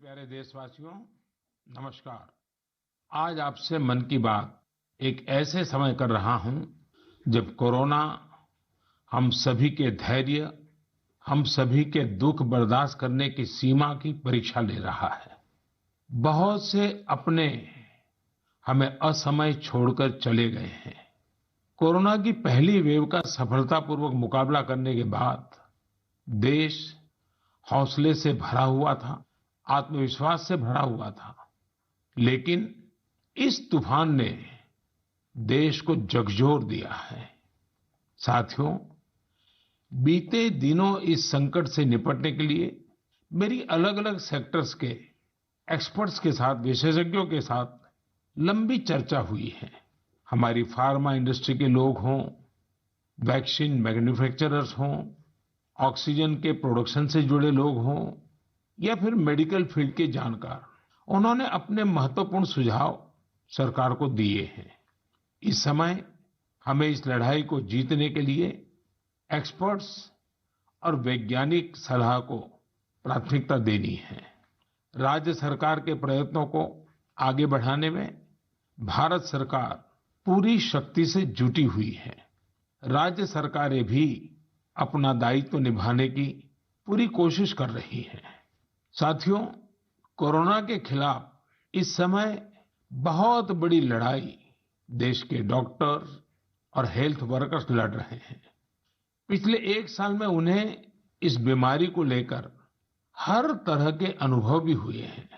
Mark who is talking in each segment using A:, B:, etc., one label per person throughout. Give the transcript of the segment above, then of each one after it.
A: प्यारे देशवासियों, नमस्कार। आज आपसे मन की बात एक ऐसे समय कर रहा हूं जब कोरोना हम सभी के धैर्य, हम सभी के दुख बर्दाश्त करने की सीमा की परीक्षा ले रहा है। बहुत से अपने हमें असमय छोड़कर चले गए हैं। कोरोना की पहली वेव का सफलतापूर्वक मुकाबला करने के बाद देश हौसले से भरा हुआ था, आत्मविश्वास से भरा हुआ था। लेकिन इस तूफान ने देश को झकझोर दिया है। साथियों, बीते दिनों इस संकट से निपटने के लिए मेरी अलग अलग सेक्टर्स के एक्सपर्ट्स के साथ, विशेषज्ञों के साथ लंबी चर्चा हुई है। हमारी फार्मा इंडस्ट्री के लोग हों, वैक्सीन मैन्युफैक्चरर्स हों, ऑक्सीजन के प्रोडक्शन से जुड़े लोग हों या फिर मेडिकल फील्ड के जानकार, उन्होंने अपने महत्वपूर्ण सुझाव सरकार को दिए हैं। इस समय हमें इस लड़ाई को जीतने के लिए एक्सपर्ट्स और वैज्ञानिक सलाह को प्राथमिकता देनी है। राज्य सरकार के प्रयत्नों को आगे बढ़ाने में भारत सरकार पूरी शक्ति से जुटी हुई है। राज्य सरकारें भी अपना दायित्व निभाने की पूरी कोशिश कर रही हैं। साथियों, कोरोना के खिलाफ इस समय बहुत बड़ी लड़ाई देश के डॉक्टर और हेल्थ वर्कर्स लड़ रहे हैं। पिछले एक साल में उन्हें इस बीमारी को लेकर हर तरह के अनुभव भी हुए हैं।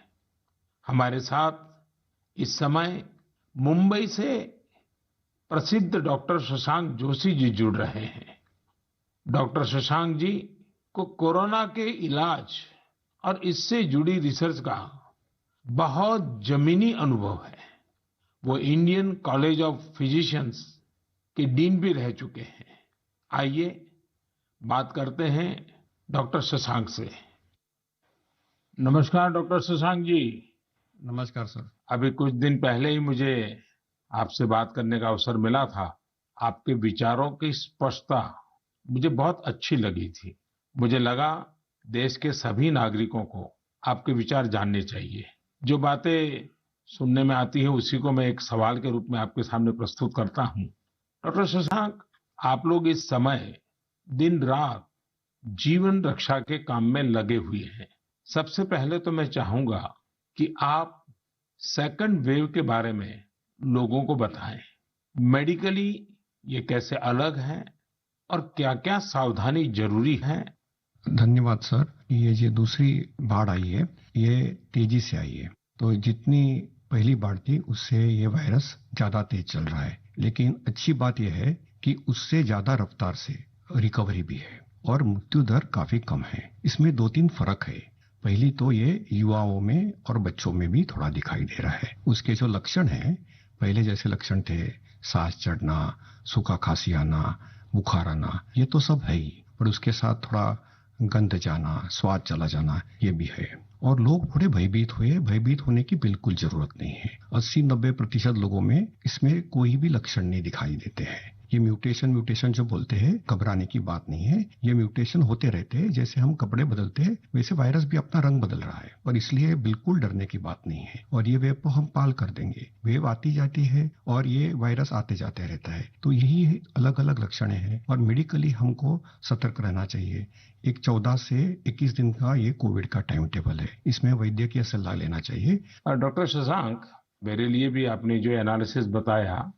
A: हमारे साथ इस समय मुंबई से प्रसिद्ध डॉक्टर शशांक जोशी जी जुड़ रहे हैं। डॉक्टर शशांक जी को कोरोना के इलाज और इससे जुड़ी रिसर्च का बहुत जमीनी अनुभव है। वो इंडियन कॉलेज ऑफ फिजिशियंस के डीन भी रह चुके हैं। आइए बात करते हैं डॉक्टर शशांक से। नमस्कार डॉक्टर शशांक जी।
B: नमस्कार सर।
A: अभी कुछ दिन पहले ही मुझे आपसे बात करने का अवसर मिला था। आपके विचारों की स्पष्टता मुझे बहुत अच्छी लगी थी। मुझे लगा देश के सभी नागरिकों को आपके विचार जानने चाहिए। जो बातें सुनने में आती है उसी को मैं एक सवाल के रूप में आपके सामने प्रस्तुत करता हूं। डॉक्टर शशांक, आप लोग इस समय दिन रात जीवन रक्षा के काम में लगे हुए हैं। सबसे पहले तो मैं चाहूंगा कि आप सेकंड वेव के बारे में लोगों को बताएं। मेडिकली ये कैसे अलग है और क्या-क्या सावधानी जरूरी है?
B: धन्यवाद सर। ये जो दूसरी बाढ़ आई है ये तेजी से आई है। तो जितनी पहली बाढ़ थी उससे ये वायरस ज्यादा तेज चल रहा है। लेकिन अच्छी बात यह है कि उससे ज्यादा रफ्तार से रिकवरी भी है और मृत्यु दर काफी कम है। इसमें दो तीन फर्क है। पहली तो ये युवाओं में और बच्चों में भी थोड़ा दिखाई दे रहा है। उसके जो लक्षण हैं, पहले जैसे लक्षण थे, सांस चढ़ना, सूखा खांसी आना, बुखार आना, ये तो सब है ही, पर उसके साथ थोड़ा गंध जाना, स्वाद चला जाना, ये भी है। और लोग थोड़े भयभीत हुए। भयभीत होने की बिल्कुल जरूरत नहीं है। 80-90% लोगों में इसमें कोई भी लक्षण नहीं दिखाई देते हैं। ये म्यूटेशन जो बोलते हैं, घबराने की बात नहीं है। ये म्यूटेशन होते रहते हैं। जैसे हम कपड़े बदलते हैं वैसे वायरस भी अपना रंग बदल रहा है, और इसलिए बिल्कुल डरने की बात नहीं है। और ये वेव को हम पाल कर देंगे। वेव आती जाती है और ये वायरस आते जाते रहता है। तो यही अलग अलग लक्षण हैं और मेडिकली हमको सतर्क रहना चाहिए। एक 14 से 21 दिन का ये कोविड का टाइम टेबल है। इसमें वैद्यकीय सलाह लेना चाहिए।
A: डॉक्टर शशांक, मेरे लिए भी आपने जो एनालिसिस बताया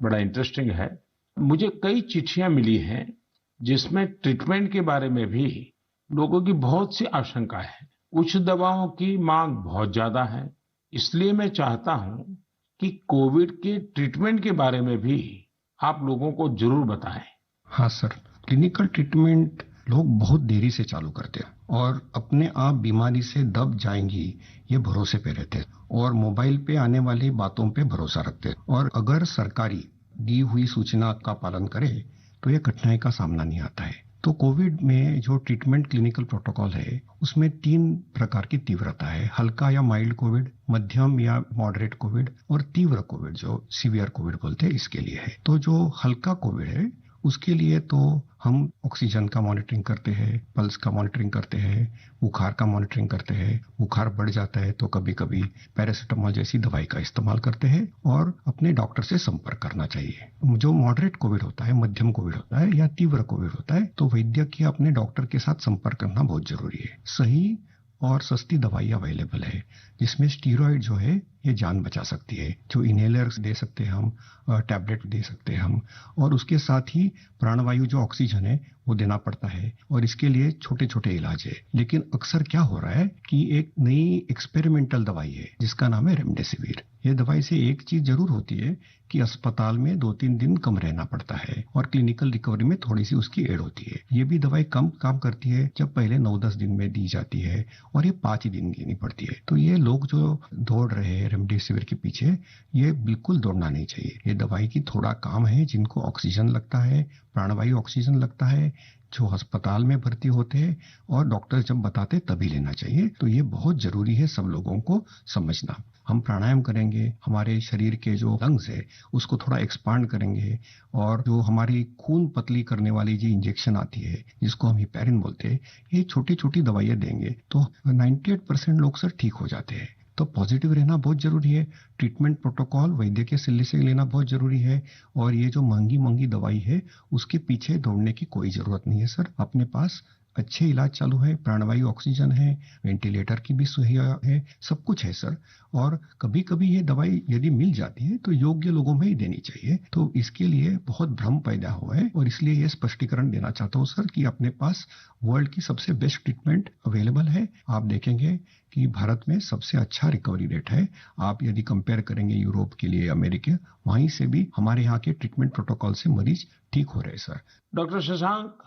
A: बड़ा इंटरेस्टिंग है। मुझे कई चिट्ठियां मिली हैं जिसमें ट्रीटमेंट के बारे में भी लोगों की बहुत सी आशंका है। कुछ दवाओं की मांग बहुत ज्यादा है। इसलिए मैं चाहता हूं कि कोविड के ट्रीटमेंट के बारे में भी आप लोगों को जरूर बताएं।
B: हाँ सर, क्लिनिकल ट्रीटमेंट लोग बहुत देरी से चालू करते हैं और अपने आप बीमारी से दब जाएंगी ये भरोसे पे रहते हैं और मोबाइल पे आने वाली बातों पे भरोसा रखते हैं। और अगर सरकारी दी हुई सूचना का पालन करे तो ये कठिनाई का सामना नहीं आता है। तो कोविड में जो ट्रीटमेंट क्लिनिकल प्रोटोकॉल है उसमें 3 प्रकार की तीव्रता है। हल्का या माइल्ड कोविड, मध्यम या मॉडरेट कोविड और तीव्र कोविड जो सीवियर कोविड बोलते हैं, इसके लिए है। तो जो हल्का कोविड है उसके लिए तो हम ऑक्सीजन का मॉनिटरिंग करते हैं, पल्स का मॉनिटरिंग करते हैं, बुखार का मॉनिटरिंग करते हैं। बुखार बढ़ जाता है तो कभी कभी पैरासिटामोल जैसी दवाई का इस्तेमाल करते हैं और अपने डॉक्टर से संपर्क करना चाहिए। जो मॉडरेट कोविड होता है, मध्यम कोविड होता है या तीव्र कोविड होता है, तो वैद्य या अपने डॉक्टर के साथ संपर्क करना बहुत जरूरी है। सही और सस्ती दवाई अवेलेबल है जिसमें स्टीरॉइड जो है ये जान बचा सकती है। जो इनहेलर्स दे सकते हैं हम, टैबलेट दे सकते हैं हम, और उसके साथ ही प्राणवायु जो ऑक्सीजन है वो देना पड़ता है और इसके लिए छोटे छोटे इलाज है। लेकिन अक्सर क्या हो रहा है कि एक नई एक्सपेरिमेंटल दवाई है जिसका नाम है रेमडेसिविर। ये दवाई से एक चीज जरूर होती है कि अस्पताल में 2-3 दिन कम रहना पड़ता है और क्लिनिकल रिकवरी में थोड़ी सी उसकी एड होती है। ये भी दवाई कम काम करती है जब पहले 9-10 दिन में दी जाती है और ये 5 ही दिन लेनी पड़ती है। तो ये लोग जो दौड़ रहे हैं रेमडेसिविर के पीछे, ये बिल्कुल दौड़ना नहीं चाहिए। ये दवाई की थोड़ा काम है जिनको ऑक्सीजन लगता है, प्राणवायु ऑक्सीजन लगता है, जो अस्पताल में भर्ती होते हैं और डॉक्टर जब बताते तभी लेना चाहिए। तो ये बहुत जरूरी है सब लोगों को समझना। हम प्राणायाम करेंगे, हमारे शरीर के जो लंग्स है उसको थोड़ा एक्सपांड करेंगे और जो हमारी खून पतली करने वाली जो इंजेक्शन आती है जिसको हम हिपैरिन बोलते हैं, ये छोटी छोटी दवाइयां देंगे तो 98% लोग सर ठीक हो जाते हैं। तो पॉजिटिव रहना बहुत जरूरी है। ट्रीटमेंट प्रोटोकॉल वैद्य के सलाह से लेना बहुत जरूरी है और ये जो महंगी महंगी दवाई है उसके पीछे दौड़ने की कोई जरूरत नहीं है सर। अपने पास अच्छे इलाज चालू है, प्राणवायु ऑक्सीजन है, वेंटिलेटर की भी सुविधा है, सब कुछ है सर। और कभी कभी ये दवाई यदि मिल जाती है तो योग्य लोगों में ही देनी चाहिए। तो इसके लिए बहुत भ्रम पैदा हुआ है और इसलिए ये स्पष्टीकरण देना चाहता हूँ सर कि अपने पास वर्ल्ड की सबसे बेस्ट ट्रीटमेंट अवेलेबल है। आप देखेंगे कि भारत में सबसे अच्छा रिकवरी रेट है। आप यदि कंपेयर करेंगे यूरोप के लिए, अमेरिका, वहीं से भी हमारे यहाँ के ट्रीटमेंट प्रोटोकॉल से मरीज ठीक हो रहे हैं सर।
A: डॉक्टर शशांक,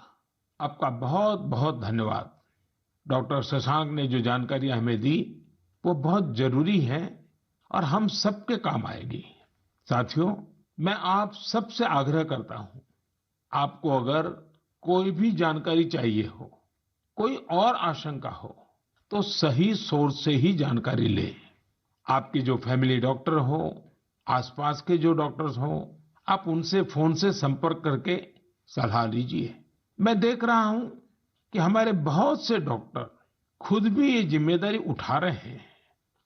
A: आपका बहुत बहुत धन्यवाद। डॉक्टर शशांक ने जो जानकारियां हमें दी वो बहुत जरूरी है और हम सबके काम आएगी। साथियों, मैं आप सबसे आग्रह करता हूं, आपको अगर कोई भी जानकारी चाहिए हो, कोई और आशंका हो, तो सही सोर्स से ही जानकारी लें। आपके जो फैमिली डॉक्टर हो, आसपास के जो डॉक्टर्स हो, आप उनसे फोन से संपर्क करके सलाह लीजिए। मैं देख रहा हूं कि हमारे बहुत से डॉक्टर खुद भी ये जिम्मेदारी उठा रहे हैं।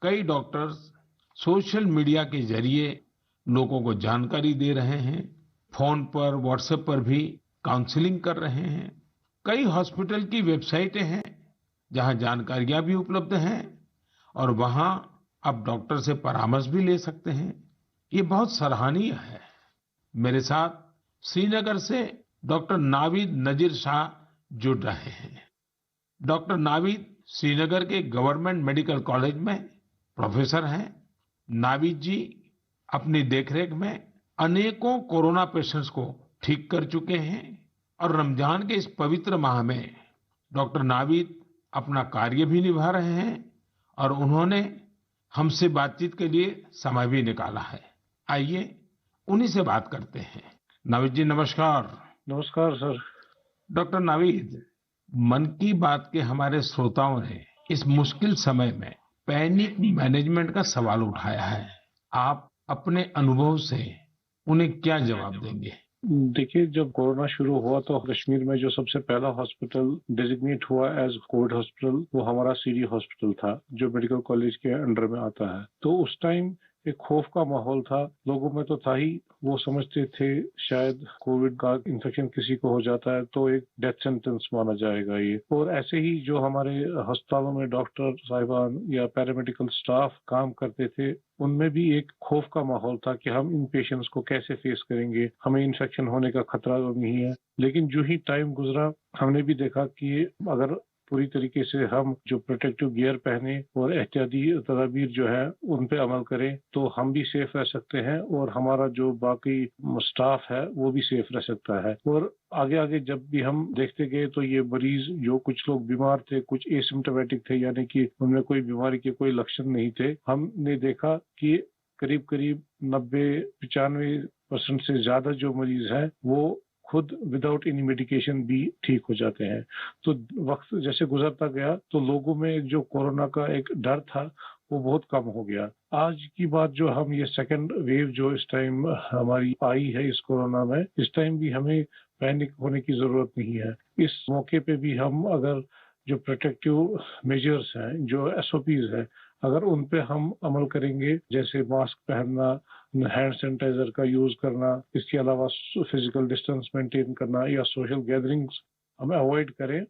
A: कई डॉक्टर्स सोशल मीडिया के जरिए लोगों को जानकारी दे रहे हैं, फोन पर, व्हाट्सएप पर भी काउंसलिंग कर रहे हैं। कई हॉस्पिटल की वेबसाइटें हैं जहां जानकारियां भी उपलब्ध हैं और वहां आप डॉक्टर से परामर्श भी ले सकते हैं। ये बहुत सराहनीय है। मेरे साथ श्रीनगर से डॉक्टर नावीद नजीर शाह जुड़ रहे हैं। डॉक्टर नावीद श्रीनगर के गवर्नमेंट मेडिकल कॉलेज में प्रोफेसर हैं। नावीद जी अपनी देखरेख में अनेकों कोरोना पेशेंट्स को ठीक कर चुके हैं और रमजान के इस पवित्र माह में डॉक्टर नावीद अपना कार्य भी निभा रहे हैं और उन्होंने हमसे बातचीत के लिए समय भी निकाला है। आइए उन्हीं से बात करते हैं। नावीद जी, नमस्कार।
C: नमस्कार सर।
A: डॉक्टर नावीद, मन की बात के हमारे श्रोताओं ने इस मुश्किल समय में पैनिक मैनेजमेंट का सवाल उठाया है। आप अपने अनुभव से उन्हें क्या जवाब देंगे?
C: देखिए, जब कोरोना शुरू हुआ तो कश्मीर में जो सबसे पहला हॉस्पिटल डेजिग्नेट हुआ एज कोविड हॉस्पिटल वो हमारा सीडी हॉस्पिटल था जो मेडिकल कॉलेज के अंडर में आता है। तो उस टाइम एक खौफ का माहौल था, लोगों में तो था ही। वो समझते थे शायद कोविड का इन्फेक्शन किसी को हो जाता है तो एक डेथ सेंटेंस माना जाएगा ये। और ऐसे ही जो हमारे अस्पतालों में डॉक्टर साहिबान या पैरामेडिकल स्टाफ काम करते थे उनमें भी एक खौफ का माहौल था कि हम इन पेशेंट्स को कैसे फेस करेंगे, हमें इन्फेक्शन होने का खतरा तो नहीं है। लेकिन जो ही टाइम गुजरा हमने भी देखा कि अगर पूरी तरीके से हम जो प्रोटेक्टिव गियर पहने और एहतियाती तदाबीर जो है उन पे अमल करें तो हम भी सेफ रह सकते हैं और हमारा जो बाकी स्टाफ है वो भी सेफ रह सकता है। और आगे आगे जब भी हम देखते गए तो ये मरीज जो कुछ लोग बीमार थे, कुछ एसिम्प्टोमेटिक थे यानी कि उनमें कोई बीमारी के कोई लक्षण नहीं थे, हमने देखा कि करीब करीब 90-95% से ज्यादा जो मरीज है वो खुद विदाउट एनी मेडिकेशन भी ठीक हो जाते हैं। तो वक्त जैसे गुजरता गया तो लोगों में जो कोरोना का एक डर था वो बहुत कम हो गया। आज की बात जो हम ये सेकंड वेव जो इस टाइम हमारी आई है इस कोरोना में, इस टाइम भी हमें पैनिक होने की जरूरत नहीं है। इस मौके पे भी हम अगर जो प्रोटेक्टिव मेजर्स हैं, जो एसओपीज हैं, अगर उन पे हम अमल करेंगे, जैसे मास्क पहनना, हैंड सैनिटाइजर का यूज करना, इसके अलावा फिजिकल डिस्टेंस मेंटेन करना या सोशल गैदरिंग्स हम अवॉइड करें,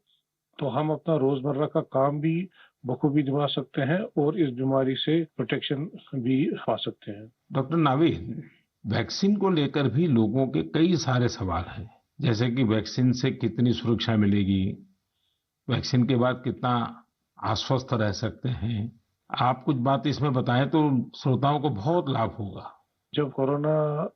C: तो हम अपना रोजमर्रा का काम भी बखूबी निभा सकते हैं और इस बीमारी से प्रोटेक्शन भी पा सकते हैं।
A: डॉक्टर नावीद, वैक्सीन को लेकर भी लोगों के कई सारे सवाल हैं, जैसे कि वैक्सीन से कितनी सुरक्षा मिलेगी, वैक्सीन के बाद कितना आश्वस्त रह सकते हैं। आप कुछ बात इसमें बताएं तो श्रोताओं को बहुत लाभ होगा।
C: जब कोरोना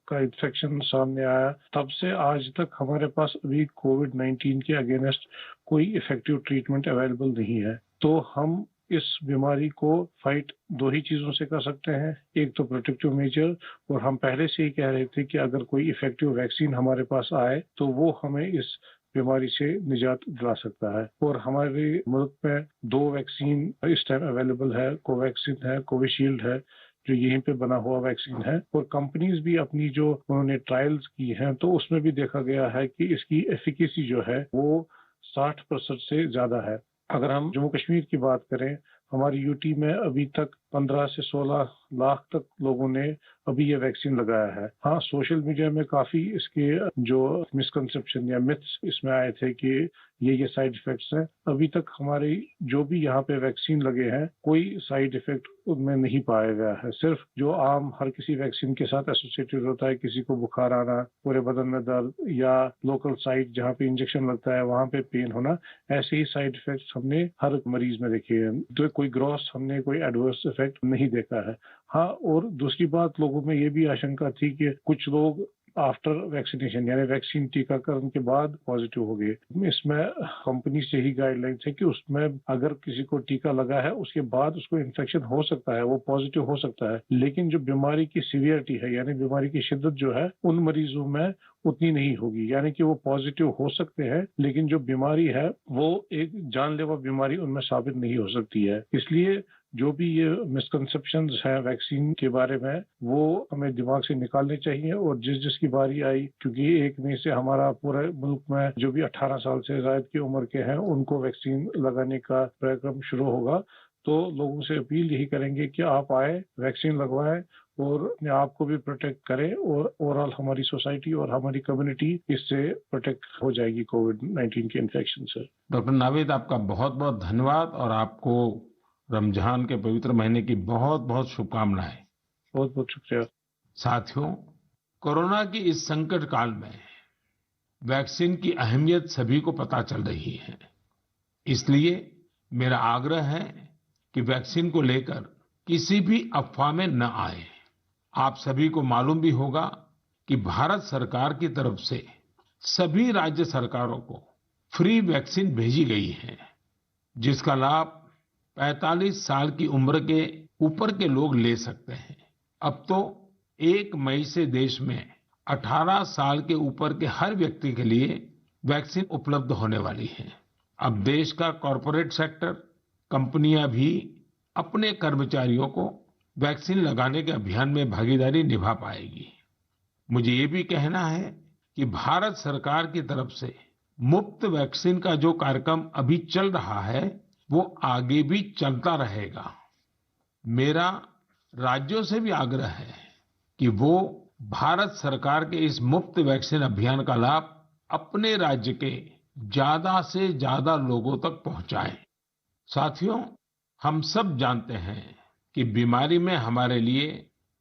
C: का इन्फेक्शन सामने आया, तब से आज तक हमारे पास अभी कोविड-19 के अगेंस्ट कोई इफेक्टिव ट्रीटमेंट अवेलेबल नहीं है। तो हम इस बीमारी को फाइट दो ही चीजों से कर सकते हैं, एक तो प्रोटेक्टिव मेजर, और हम पहले से ही कह रहे थे कि अगर कोई इफेक्टिव वैक्सीन हमारे पास आए तो वो हमें इस बीमारी से निजात दिला सकता है। और हमारे मुल्क में 2 वैक्सीन इस टाइम अवेलेबल है, कोवैक्सीन है, कोविशील्ड है, जो यहीं पे बना हुआ वैक्सीन है। और कंपनीज भी अपनी जो उन्होंने ट्रायल्स की हैं, तो उसमें भी देखा गया है कि इसकी एफिकेसी जो है वो 60% से ज्यादा है। अगर हम जम्मू कश्मीर की बात करें, हमारी यूटी में अभी तक 15 से 16 लाख तक लोगों ने अभी ये वैक्सीन लगाया है। हाँ, सोशल मीडिया में काफी इसके जो मिसकंसेप्शन या मिथ्स इसमें आए थे कि ये साइड इफेक्ट्स हैं। अभी तक हमारी जो भी यहाँ पे वैक्सीन लगे हैं, कोई साइड इफेक्ट उनमें नहीं पाया गया है। सिर्फ जो आम हर किसी वैक्सीन के साथ एसोसिएटेड होता है, किसी को बुखार आना, पूरे बदन में दर्द, या लोकल साइट जहाँ पे इंजेक्शन लगता है वहाँ पे पेन होना, ऐसे ही साइड इफेक्ट्स हमने हर मरीज में देखे हैं। तो कोई ग्रॉस हमने कोई एडवर्स इफेक्ट नहीं देखा है। हाँ, और दूसरी बात, लोगों में ये भी आशंका थी कि कुछ लोग आफ्टर वैक्सीनेशन यानी वैक्सीन टीकाकरण के बाद पॉजिटिव हो गए। इसमें कंपनी से ही गाइडलाइन है कि उसमें अगर किसी को टीका लगा है उसके बाद उसको इन्फेक्शन हो सकता है, वो पॉजिटिव हो सकता है, लेकिन जो बीमारी की सीवियरिटी है यानी बीमारी की शिद्दत जो है उन मरीजों में उतनी नहीं होगी। यानी कि वो पॉजिटिव हो सकते हैं, लेकिन जो बीमारी है वो एक जानलेवा बीमारी उनमें साबित नहीं हो सकती है। इसलिए जो भी ये मिसकंसेप्शंस हैं वैक्सीन के बारे में, वो हमें दिमाग से निकालने चाहिए। और जिसकी बारी आई, क्योंकि 1 मई से हमारा पूरे मुल्क में जो भी 18 साल से ज्यादा की उम्र के हैं उनको वैक्सीन लगाने का कार्यक्रम शुरू होगा, तो लोगों से अपील यही करेंगे कि आप आए, वैक्सीन लगवाएं और अपने आप को भी प्रोटेक्ट करें, और ओवरऑल हमारी सोसाइटी और हमारी कम्युनिटी इससे प्रोटेक्ट हो जाएगी कोविड-19 के इन्फेक्शन से।
A: डॉक्टर नावीद, आपका बहुत बहुत धन्यवाद और आपको रमजान के पवित्र महीने की बहुत बहुत शुभकामनाएं।
C: बहुत बहुत शुक्रिया।
A: साथियों, कोरोना की इस संकट काल में वैक्सीन की अहमियत सभी को पता चल रही है। इसलिए मेरा आग्रह है कि वैक्सीन को लेकर किसी भी अफवाह में न आए। आप सभी को मालूम भी होगा कि भारत सरकार की तरफ से सभी राज्य सरकारों को फ्री वैक्सीन भेजी गई है, जिसका लाभ 45 साल की उम्र के ऊपर के लोग ले सकते हैं। अब तो 1 मई से देश में 18 साल के ऊपर के हर व्यक्ति के लिए वैक्सीन उपलब्ध होने वाली है। अब देश का कॉरपोरेट सेक्टर, कंपनियां भी अपने कर्मचारियों को वैक्सीन लगाने के अभियान में भागीदारी निभा पाएगी। मुझे ये भी कहना है कि भारत सरकार की तरफ से मुफ्त वैक्सीन का जो कार्यक्रम अभी चल रहा है वो आगे भी चलता रहेगा। मेरा राज्यों से भी आग्रह है कि वो भारत सरकार के इस मुफ्त वैक्सीन अभियान का लाभ अपने राज्य के ज्यादा से ज्यादा लोगों तक पहुंचाएं। साथियों, हम सब जानते हैं कि बीमारी में हमारे लिए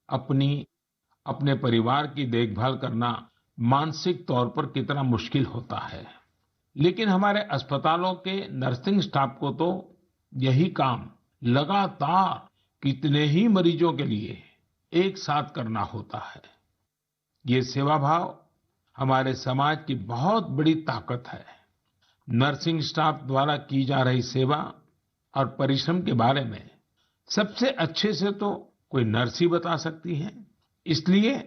A: अपने परिवार की देखभाल करना मानसिक तौर पर कितना मुश्किल होता है, लेकिन हमारे अस्पतालों के नर्सिंग स्टाफ को तो यही काम लगातार कितने ही मरीजों के लिए एक साथ करना होता है। ये सेवा भाव हमारे समाज की बहुत बड़ी ताकत है। नर्सिंग स्टाफ द्वारा की जा रही सेवा और परिश्रम के बारे में सबसे अच्छे से तो कोई नर्स ही बता सकती है। इसलिए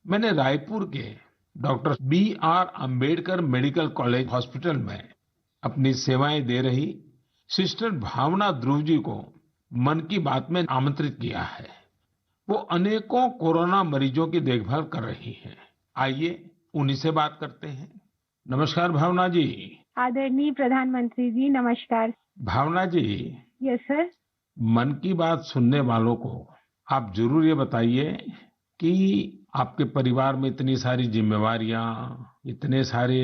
A: मैंने रायपुर के doctor B.R. Ambedkar medical college hospital में अपनी सेवाएं दे रही सिस्टर भावना ध्रुव जी को मन की बात में आमंत्रित किया है। वो अनेकों कोरोना मरीजों की देखभाल कर रही हैं। आइए उन्हीं से बात करते हैं। नमस्कार भावना जी।
D: आदरणीय प्रधानमंत्री जी नमस्कार।
A: भावना जी,
D: यस सर।
A: मन की बात सुनने वालों को आप जरूर ये बताइए कि आपके परिवार में इतनी सारी जिम्मेवारियां, इतने सारे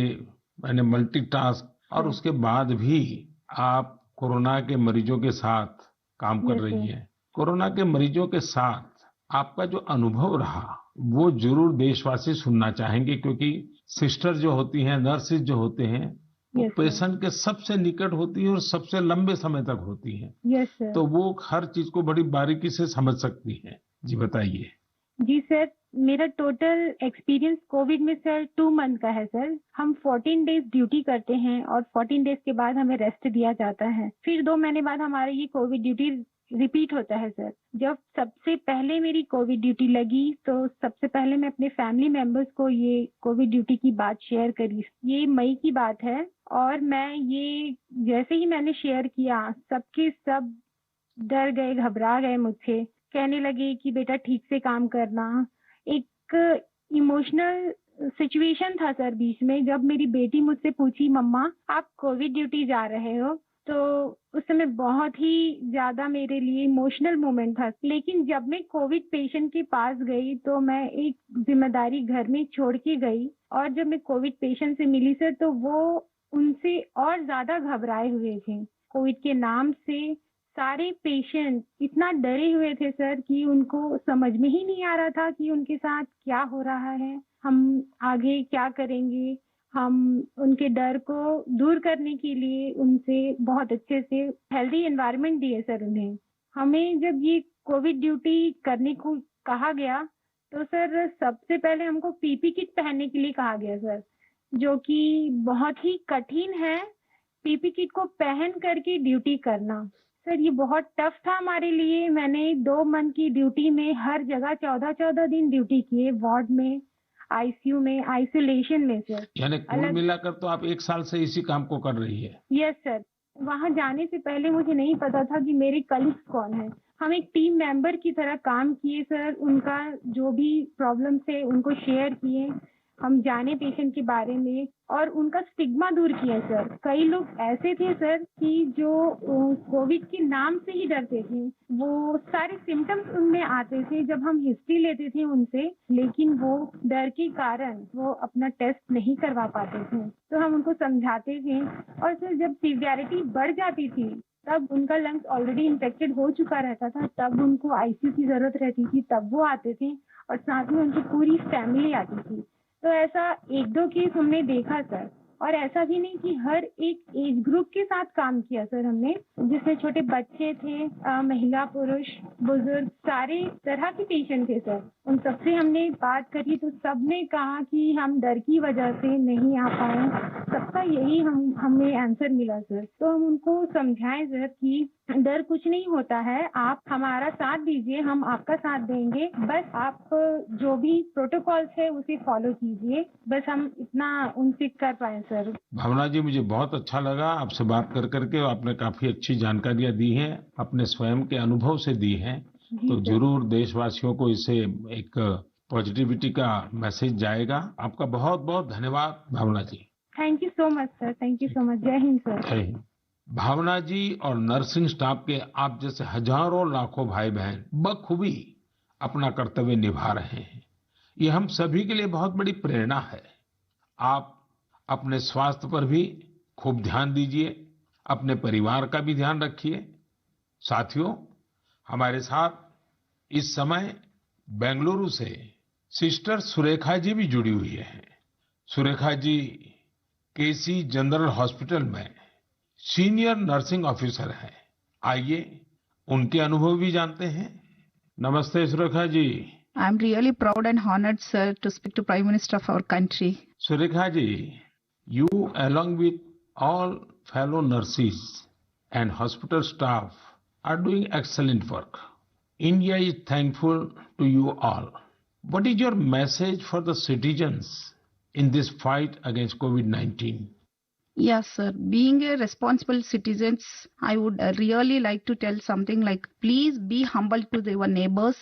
A: मैंने मल्टीटास्क, और उसके बाद भी आप कोरोना के मरीजों के साथ काम कर
D: यस
A: रही
D: सर।
A: हैं। कोरोना के मरीजों के साथ आपका जो अनुभव रहा वो जरूर देशवासी सुनना चाहेंगे, क्योंकि सिस्टर जो होती हैं, नर्सेज जो होते हैं, वो
D: यस सर।
A: पेशेंट के सबसे निकट होती है और सबसे लंबे समय तक होती हैं।
D: Yes sir.
A: तो वो हर चीज को बड़ी बारीकी से समझ सकती हैं। जी बताइए।
D: जी सर, मेरा टोटल एक्सपीरियंस कोविड में सर 2 मंथ का है सर। हम 14 डेज ड्यूटी करते हैं और 14 डेज के बाद हमें रेस्ट दिया जाता है। फिर 2 महीने बाद हमारा ये कोविड ड्यूटी रिपीट होता है सर। जब सबसे पहले मेरी कोविड ड्यूटी लगी तो सबसे पहले मैं अपने फैमिली मेंबर्स को ये कोविड ड्यूटी की बात शेयर करी। ये मई की बात है और मैं ये जैसे ही मैंने शेयर किया, सबके सब डर गए, घबरा गए मुझसे। कहने लगे कि बेटा ठीक से काम करना। एक इमोशनल सिचुएशन था सर बीच में, जब मेरी बेटी मुझसे पूछी, मम्मा आप कोविड ड्यूटी जा रहे हो, तो उस समय बहुत ही ज्यादा मेरे लिए इमोशनल मोमेंट था। लेकिन जब मैं कोविड पेशेंट के पास गई तो मैं एक जिम्मेदारी घर में छोड़ के गई, और जब मैं कोविड पेशेंट से मिली सर तो वो उनसे और ज्यादा घबराए हुए थे। कोविड के नाम से सारे पेशेंट इतना डरे हुए थे सर कि उनको समझ में ही नहीं आ रहा था कि उनके साथ क्या हो रहा है, हम आगे क्या करेंगे। हम उनके डर को दूर करने के लिए उनसे बहुत अच्छे से हेल्दी एनवायरनमेंट दिए सर उन्हें। हमें जब ये कोविड ड्यूटी करने को कहा गया तो सर सबसे पहले हमको पीपी किट पहनने के लिए कहा गया सर, जो कि बहुत ही कठिन है। पीपी किट को पहन करके ड्यूटी करना सर, ये बहुत टफ था हमारे लिए। मैंने 2 मंथ की ड्यूटी में हर जगह 14-14 दिन ड्यूटी किए, वार्ड में, आईसीयू में, आइसोलेशन में सर।
A: यानी कुल मिलाकर तो आप 1 साल से इसी काम को कर रही है।
D: Yes sir. वहाँ जाने से पहले मुझे नहीं पता था कि मेरे कलीग्स कौन है। हम एक टीम मेंबर की तरह काम किए सर। उनका जो भी प्रॉब्लम थे उनको शेयर किए, हम जाने पेशेंट के बारे में और उनका स्टिग्मा दूर किया सर। कई लोग ऐसे थे सर कि जो कोविड के नाम से ही डरते थे। वो सारे सिम्टम्स उनमें आते थे जब हम हिस्ट्री लेते थे उनसे, लेकिन वो डर के कारण वो अपना टेस्ट नहीं करवा पाते थे। तो हम उनको समझाते थे, और सर जब सीवियरिटी बढ़ जाती थी तब उनका लंग्स ऑलरेडी इन्फेक्टेड हो चुका रहता था, तब उनको आईसीयू की जरूरत रहती थी, तब वो आते थे और साथ में उनकी पूरी फैमिली आती थी। तो ऐसा 1-2 केस हमने देखा सर, और ऐसा भी नहीं कि हर एक एज ग्रुप के साथ काम किया सर हमने, जिसमें छोटे बच्चे थे, महिला, पुरुष, बुजुर्ग, सारे तरह के पेशेंट थे सर। उन सबसे हमने बात करी तो सबने कहा कि हम डर की वजह से नहीं आ पाए। सबका यही हमें आंसर मिला सर। तो हम उनको समझाएं सर कि डर कुछ नहीं होता है, आप हमारा साथ दीजिए, हम आपका साथ देंगे, बस आप जो भी प्रोटोकॉल्स है उसे फॉलो कीजिए, बस हम इतना उनसे कर पाए सर।
A: भावना जी, मुझे बहुत अच्छा लगा आपसे बात कर करके। आपने काफी अच्छी जानकारियां दी हैं, अपने स्वयं के अनुभव से दी हैं। तो जरूर देशवासियों को इससे एक पॉजिटिविटी का मैसेज जाएगा। आपका बहुत बहुत धन्यवाद Bhavna ji.
D: Thank you so much sir, thank you so much. जय हिंद सर।
A: जय हिंद। भावना जी और नर्सिंग स्टाफ के आप जैसे हजारों लाखों भाई बहन बखूबी अपना कर्तव्य निभा रहे हैं। ये हम सभी के लिए बहुत बड़ी प्रेरणा है। आप अपने स्वास्थ्य पर भी खूब ध्यान दीजिए, अपने परिवार का भी ध्यान रखिए। साथियों, हमारे साथ इस समय बेंगलुरु से सिस्टर सुरेखा जी भी जुड़ी हुई है। सुरेखा जी केसी जनरल हॉस्पिटल में सीनियर नर्सिंग ऑफिसर हैं। आइए उनके अनुभव भी जानते हैं। नमस्ते Surekha ji.
E: I am really proud and honored, sir, to speak to Prime Minister of our country.
A: Surekha ji, you along with all fellow nurses and hospital staff are doing excellent work. India is thankful to you all. What is your message for the citizens in this fight against COVID-19?
E: Yes, sir. Being a responsible citizens, I would really like to tell something like, please be humble to your neighbors.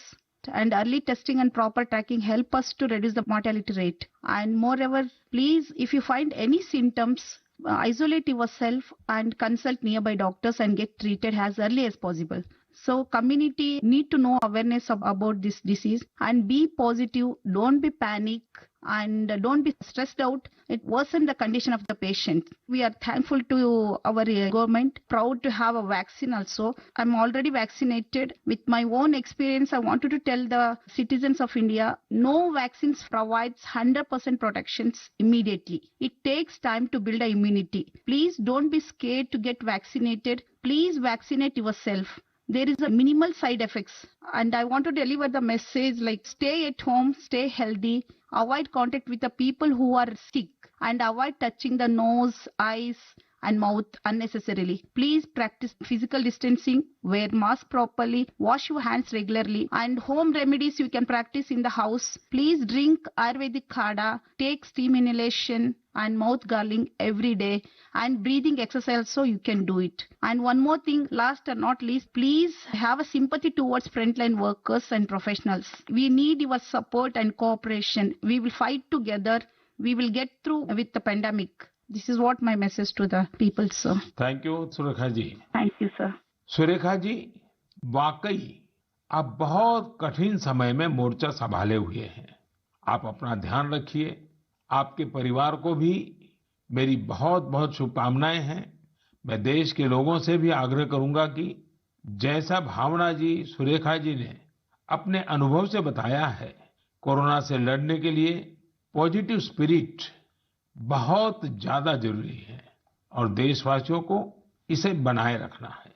E: and early testing and proper tracking help us to reduce the mortality rate. And moreover, please, if you find any symptoms, isolate yourself and consult nearby doctors and get treated as early as possible. So community need to know awareness about this disease and be positive, don't be panic and don't be stressed out. It worsens the condition of the patient. We are thankful to our government, proud to have a vaccine also. I'm already vaccinated. With my own experience, I wanted to tell the citizens of India, no vaccines provides 100% protections immediately. It takes time to build a immunity. Please don't be scared to get vaccinated. Please vaccinate yourself. There is a minimal side effects, and I want to deliver the message like stay at home, stay healthy, avoid contact with the people who are sick, and avoid touching the nose, eyes and mouth unnecessarily. Please practice physical distancing, wear mask properly, wash your hands regularly, and home remedies you can practice in the house. Please drink Ayurvedic Kada, take steam inhalation and mouth gargling every day, and breathing exercise so you can do it. And one more thing, last and not least, please have a sympathy towards frontline workers and professionals. We need your support and cooperation. We will fight together. We will get through with the pandemic. This is what my message to the people, sir.
A: Thank you Surekha ji.
E: Thank you, sir.
A: Surekha ji, वाकई आप बहुत कठिन समय में मोर्चा संभाले हुए हैं। आप अपना ध्यान रखिए। आपके परिवार को भी मेरी बहुत बहुत शुभकामनाएं हैं। मैं देश के लोगों से भी आग्रह करूंगा कि जैसा भावना जी, सुरेखा जी ने अपने अनुभव से बताया है, कोरोना से लड़ने के लिए पॉजिटिव स्पिरिट बहुत ज्यादा जरूरी है और देशवासियों को इसे बनाए रखना है।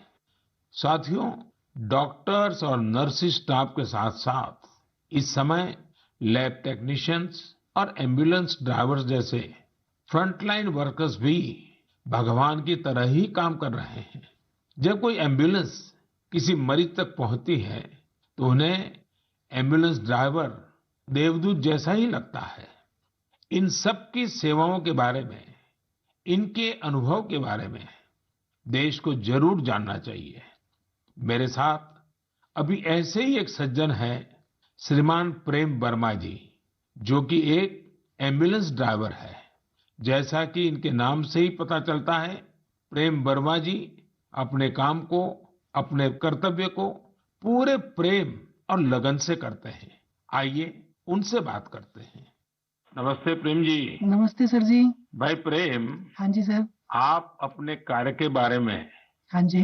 A: साथियों, डॉक्टर्स और नर्सिंग स्टाफ के साथ साथ इस समय लैब टेक्नीशियंस और एम्बुलेंस ड्राइवर्स जैसे फ्रंटलाइन वर्कर्स भी भगवान की तरह ही काम कर रहे हैं। जब कोई एम्बुलेंस किसी मरीज तक पहुंचती है तो उन्हें एम्बुलेंस ड्राइवर देवदूत जैसा ही लगता है। इन सब की सेवाओं के बारे में, इनके अनुभव के बारे में देश को जरूर जानना चाहिए। मेरे साथ अभी ऐसे ही एक सज्जन हैं, श्रीमान प्रेम वर्मा जी, जो कि एक एम्बुलेंस ड्राइवर है। जैसा कि इनके नाम से ही पता चलता है, प्रेम वर्मा जी अपने काम को, अपने कर्तव्य को पूरे प्रेम और लगन से करते हैं। आइए उनसे बात करते हैं। नमस्ते प्रेम जी।
F: नमस्ते सर जी।
A: भाई प्रेम।
F: हाँ जी सर।
A: आप अपने कार्य के बारे में
F: हाँ जी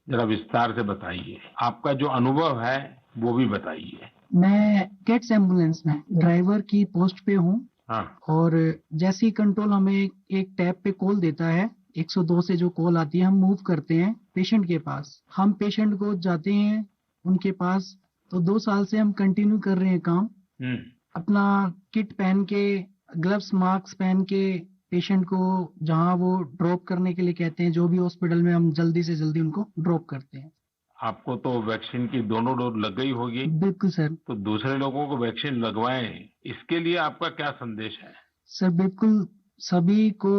A: जरा विस्तार से बताइए। आपका जो अनुभव है वो भी बताइए।
F: मैं कैट्स एम्बुलेंस में ड्राइवर की पोस्ट पे हूँ।
A: हाँ।
F: और जैसे ही कंट्रोल हमें एक टैब पे कॉल देता है, 102 से जो कॉल आती है, हम मूव करते हैं पेशेंट के पास। हम पेशेंट को जाते हैं उनके पास। तो 2 साल से हम कंटिन्यू कर रहे हैं काम। अपना किट पहन के, ग्लव्स, मास्क पहन के पेशेंट को जहाँ वो ड्रॉप करने के लिए कहते हैं, जो भी हॉस्पिटल में, हम जल्दी से जल्दी उनको ड्रॉप करते हैं।
A: आपको तो वैक्सीन की दोनों डोज लग गई होगी।
F: बिल्कुल सर।
A: तो दूसरे लोगों को वैक्सीन लगवाएं, इसके लिए आपका क्या संदेश है?
F: सर बिल्कुल सभी को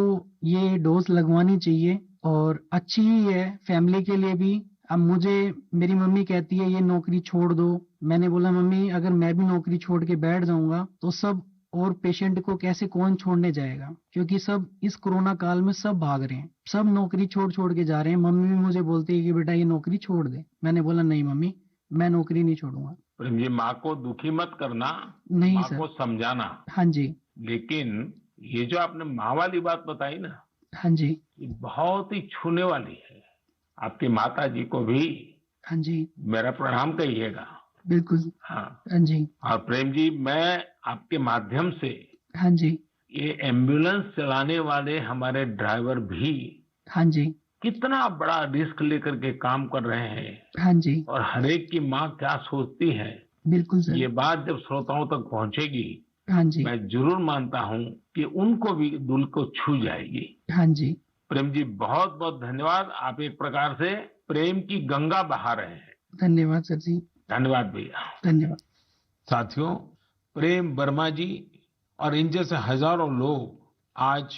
F: ये डोज लगवानी चाहिए और अच्छी ही है फैमिली के लिए भी। अब मुझे मेरी मम्मी कहती है ये नौकरी छोड़ दो। मैंने बोला मम्मी अगर मैं भी नौकरी छोड़ के बैठ जाऊंगा तो सब और पेशेंट को कैसे कौन छोड़ने जाएगा, क्योंकि सब इस कोरोना काल में सब भाग रहे हैं, सब नौकरी छोड़ के जा रहे हैं। मम्मी भी मुझे बोलती है कि बेटा ये नौकरी छोड़ दे। मैंने बोला नहीं मम्मी, मैं नौकरी नहीं छोड़ूंगा।
A: प्रेम जी, माँ को दुखी मत करना,
F: नहीं
A: माँ
F: सर
A: को समझाना।
F: हाँ जी।
A: लेकिन ये जो आपने माँ वाली बात बताई ना,
F: हाँ जी,
A: ये बहुत ही छूने वाली है। आपकी माता जी को भी
F: हाँ जी
A: मेरा प्रणाम कहिएगा।
F: बिल्कुल।
A: हाँ।
F: हाँ जी।
A: और प्रेम जी, मैं आपके माध्यम से
F: हाँ जी।
A: ये एम्बुलेंस चलाने वाले हमारे ड्राइवर भी
F: हाँ जी।
A: कितना बड़ा रिस्क लेकर के काम कर रहे हैं,
F: हाँ जी।
A: और हर एक की माँ क्या सोचती है,
F: बिल्कुल सर।
A: ये बात जब श्रोताओं तक पहुंचेगी,
F: हाँ जी।
A: मैं जरूर मानता हूँ कि उनको भी दिल को छू जाएगी।
F: हाँ जी।
A: प्रेम जी, बहुत बहुत धन्यवाद। आप एक प्रकार से प्रेम की गंगा बहा रहे हैं।
F: धन्यवाद सर जी।
A: धन्यवाद भैया।
F: धन्यवाद।
A: साथियों, प्रेम वर्मा जी और इन जैसे हजारों लोग आज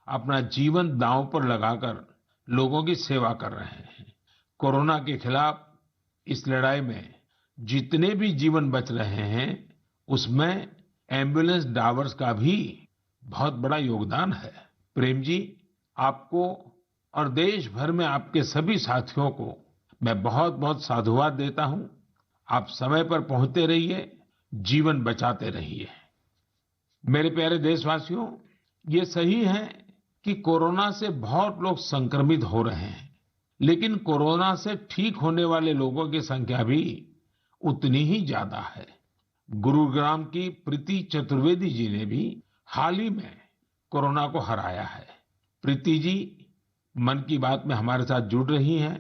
A: अपना जीवन दांव पर लगाकर लोगों की सेवा कर रहे हैं। कोरोना के खिलाफ इस लड़ाई में जितने भी जीवन बच रहे हैं उसमें एम्बुलेंस ड्राइवर्स का भी बहुत बड़ा योगदान है। प्रेम जी, आपको और देश भर में आपके सभी साथियों को मैं बहुत बहुत साधुवाद देता हूं। आप समय पर पहुंचते रहिए, जीवन बचाते रहिए। मेरे प्यारे देशवासियों, ये सही है कि कोरोना से बहुत लोग संक्रमित हो रहे हैं, लेकिन कोरोना से ठीक होने वाले लोगों की संख्या भी उतनी ही ज्यादा है। गुरुग्राम की प्रीति चतुर्वेदी जी ने भी हाल ही में कोरोना को हराया है। प्रीति जी मन की बात में हमारे साथ जुड़ रही हैं।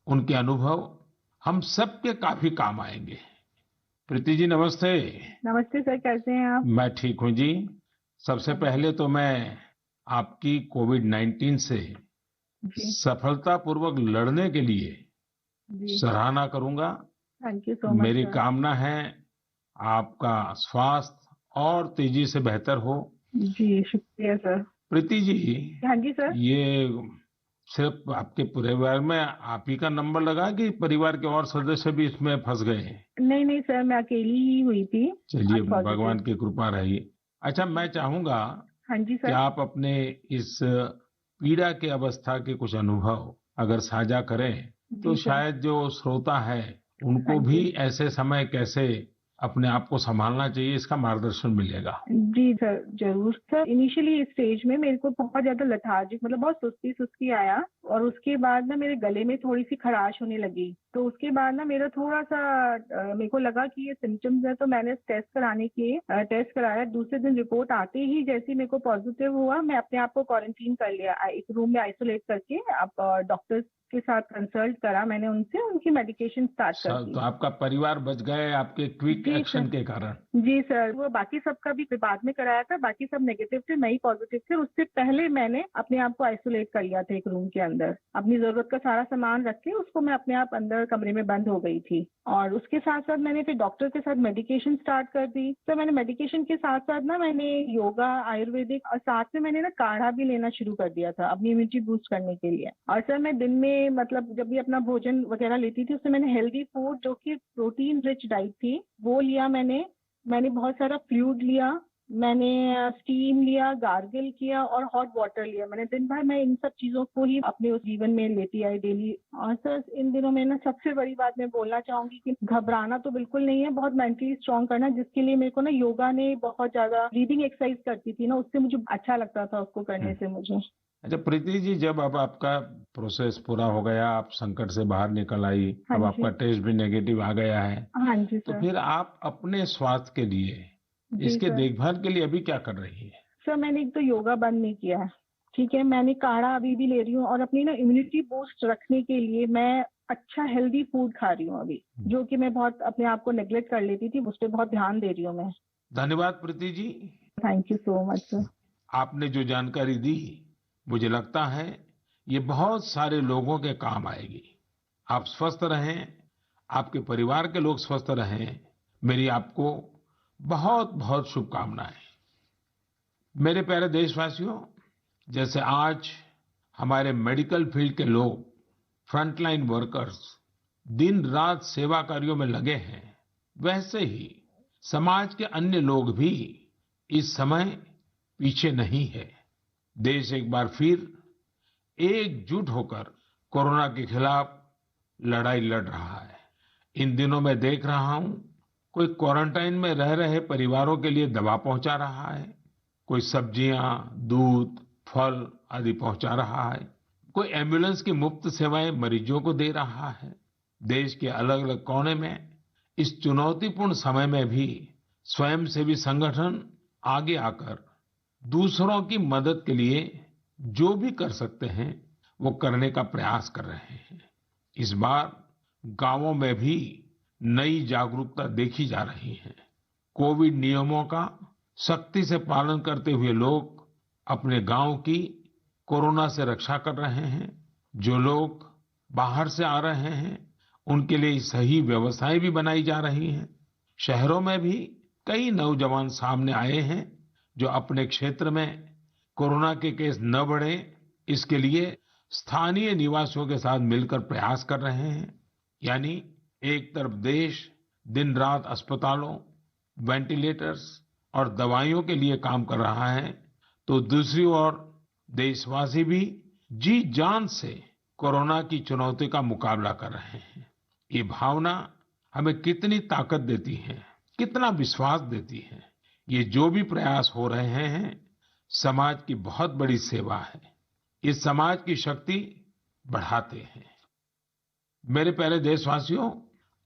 A: उनके अनुभव हम सबके काफी काम आएंगे। प्रीति जी नमस्ते।
D: नमस्ते सर, कैसे हैं आप?
A: मैं ठीक हूँ जी। सबसे पहले तो मैं आपकी कोविड-19 से
D: जी
A: सफलतापूर्वक लड़ने के लिए
D: जी,
A: सराहना करूंगा।
D: थैंक यू सो मच
A: मेरी
D: सर।
A: कामना है आपका स्वास्थ्य और तेजी से बेहतर हो।
D: जी शुक्रिया सर।
A: प्रीति जी,
D: हाँ जी सर।
A: ये सिर्फ आपके परिवार में आप ही का नंबर लगा कि परिवार के और सदस्य भी इसमें फंस गए?
D: नहीं नहीं सर, मैं अकेली ही हुई थी।
A: चलिए,
D: आज पॉजिटिव।
A: भगवान की कृपा रही। अच्छा, मैं चाहूंगा
D: हाँ जी
A: कि
D: सर।
A: आप अपने इस पीड़ा के अवस्था के कुछ अनुभव अगर साझा करें तो
D: जी सर।
A: शायद जो श्रोता है उनको
D: हाँ
A: भी
D: जी।
A: ऐसे समय कैसे अपने आप को संभालना चाहिए इसका मार्गदर्शन मिलेगा।
D: जी सर, जरूर सर। इनिशियली इस स्टेज में मेरे को बहुत ज्यादा लेथार्जिक, मतलब बहुत सुस्ती सुस्ती आया, और उसके बाद ना मेरे गले में थोड़ी सी खराश होने लगी। तो उसके बाद ना मेरा थोड़ा सा मेरे को लगा कि ये सिम्टम्स है, तो मैंने टेस्ट कराया। दूसरे दिन रिपोर्ट आते ही जैसे मेरे को पॉजिटिव हुआ, मैं अपने आप को क्वारंटीन कर लिया, एक रूम में आइसोलेट करके। अब डॉक्टर्स के साथ कंसल्ट करा मैंने उनसे, उनकी मेडिकेशन स्टार्ट कर दी।
A: तो आपका परिवार बच गए आपके क्विक
D: जी
A: एक्शन
D: सर।
A: के कारण।
D: जी सर, वो बाकी सबका भी बाद में कराया था, बाकी सब नेगेटिव थे, मैं ही पॉजिटिव थे। उससे पहले मैंने अपने आप को आइसोलेट कर लिया था एक रूम के अंदर। अपनी जरूरत का सारा सामान रख के उसको मैं अपने आप अंदर कमरे में बंद हो गई थी। और उसके साथ साथ मैंने फिर डॉक्टर के साथ मेडिकेशन स्टार्ट कर दी। तो मैंने मेडिकेशन के साथ साथ ना मैंने योगा, आयुर्वेदिक, और साथ में मैंने ना काढ़ा भी लेना शुरू कर दिया था अपनी इम्यूनिटी बूस्ट करने के लिए। और सर मैं दिन में, मतलब जब भी अपना भोजन वगैरह लेती थी, उससे मैंने हेल्दी फूड जो कि प्रोटीन रिच डाइट थी वो लिया। मैंने बहुत सारा फ्लूइड लिया, मैंने स्टीम लिया, गार्गल किया और हॉट वाटर लिया। मैंने दिन भर मैं इन सब चीजों को ही अपने उस जीवन में लेती आई डेली। और सर इन दिनों में ना सबसे बड़ी बात मैं बोलना चाहूंगी कि घबराना तो बिल्कुल नहीं है, बहुत मेंटली स्ट्रांग करना, जिसके लिए मेरे को ना योगा ने बहुत ज्यादा, ब्रीदिंग एक्सरसाइज करती थी ना, उससे मुझे अच्छा लगता था उसको करने से मुझे।
A: अच्छा प्रीति जी, जब अब आपका प्रोसेस पूरा हो गया, आप संकट से बाहर निकल आई,
D: हाँ
A: अब
D: जी।
A: आपका टेस्ट भी नेगेटिव आ गया है,
D: हाँ जी
A: तो
D: सर।
A: फिर आप अपने स्वास्थ्य के लिए,
D: जी
A: इसके
D: सर।
A: देखभाल के लिए अभी क्या कर रही है?
D: सर मैंने एक तो योगा बंद नहीं किया है, ठीक है। मैंने काढ़ा अभी भी ले रही हूँ, और अपनी ना इम्यूनिटी बूस्ट रखने के लिए मैं अच्छा हेल्दी फूड खा रही हूँ अभी, जो कि मैं बहुत अपने आप को नेग्लेक्ट कर लेती थी, उस पर बहुत ध्यान दे रही हूँ मैं।
A: धन्यवाद Preeti ji.
D: Thank you so much sir.
A: आपने जो जानकारी दी, मुझे लगता है ये बहुत सारे लोगों के काम आएगी। आप स्वस्थ रहें, आपके परिवार के लोग स्वस्थ रहें, मेरी आपको बहुत बहुत शुभकामनाएं। मेरे प्यारे देशवासियों, जैसे आज हमारे मेडिकल फील्ड के लोग, फ्रंटलाइन वर्कर्स, दिन रात सेवा कार्यों में लगे हैं, वैसे ही समाज के अन्य लोग भी इस समय पीछे नहीं है। देश एक बार फिर एकजुट होकर कोरोना के खिलाफ लड़ाई लड़ रहा है। इन दिनों मैं देख रहा हूं, कोई क्वारंटाइन में रह रहे परिवारों के लिए दवा पहुंचा रहा है, कोई सब्जियां, दूध, फल आदि पहुंचा रहा है, कोई एम्बुलेंस की मुफ्त सेवाएं मरीजों को दे रहा है। देश के अलग अलग कोने में इस चुनौतीपूर्ण समय में भी स्वयंसेवी संगठन आगे आकर दूसरों की मदद के लिए जो भी कर सकते हैं वो करने का प्रयास कर रहे हैं। इस बार गांवों में भी नई जागरूकता देखी जा रही है। कोविड नियमों का सख्ती से पालन करते हुए लोग अपने गांव की कोरोना से रक्षा कर रहे हैं। जो लोग बाहर से आ रहे हैं उनके लिए सही व्यवस्थाएं भी बनाई जा रही हैं। शहरों में भी कई नौजवान सामने आए हैं जो अपने क्षेत्र में कोरोना के केस न बढ़े, इसके लिए स्थानीय निवासियों के साथ मिलकर प्रयास कर रहे हैं। यानी एक तरफ देश दिन रात अस्पतालों, वेंटिलेटर्स और दवाइयों के लिए काम कर रहा है, तो दूसरी ओर देशवासी भी जी जान से कोरोना की चुनौती का मुकाबला कर रहे हैं। ये भावना हमें कितनी ताकत देती है, कितना विश्वास देती है। ये जो भी प्रयास हो रहे हैं, समाज की बहुत बड़ी सेवा है। ये समाज की शक्ति बढ़ाते हैं। मेरे प्यारे देशवासियों,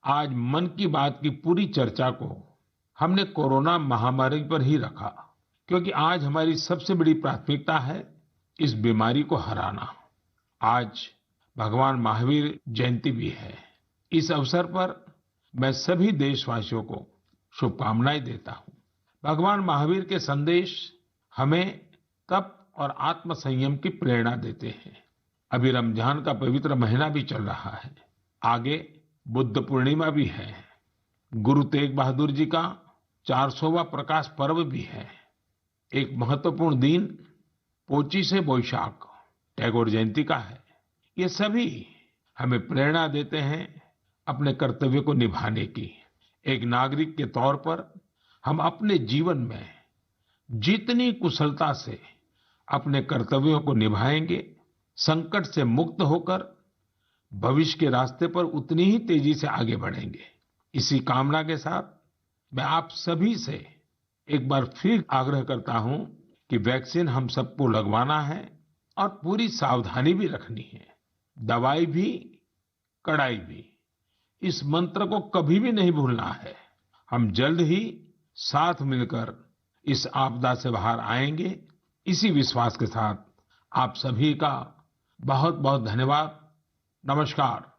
A: आज मन की बात की पूरी चर्चा को हमने कोरोना महामारी पर ही रखा, क्योंकि आज हमारी सबसे बड़ी प्राथमिकता है इस बीमारी को हराना। आज भगवान महावीर जयंती भी है। इस अवसर पर मैं सभी देशवासियों को शुभकामनाएं देता हूं। भगवान महावीर के संदेश हमें तप और आत्म संयम की प्रेरणा देते हैं। अभी रमजान का पवित्र महीना भी चल रहा है, आगे बुद्ध पूर्णिमा भी है, गुरु तेग बहादुर जी का 400वां प्रकाश पर्व भी है। एक महत्वपूर्ण दिन पोचिशे बोईशाख टैगोर जयंती का है। ये सभी हमें प्रेरणा देते हैं अपने कर्तव्य को निभाने की। एक नागरिक के तौर पर हम अपने जीवन में जितनी कुशलता से अपने कर्तव्यों को निभाएंगे, संकट से मुक्त होकर भविष्य के रास्ते पर उतनी ही तेजी से आगे बढ़ेंगे। इसी कामना के साथ मैं आप सभी से एक बार फिर आग्रह करता हूं कि वैक्सीन हम सबको लगवाना है और पूरी सावधानी भी रखनी है। दवाई भी, कड़ाई भी, इस मंत्र को कभी भी नहीं भूलना है। हम जल्द ही साथ मिलकर इस आपदा से बाहर आएंगे। इसी विश्वास के साथ आप सभी का बहुत बहुत धन्यवाद। नमस्कार।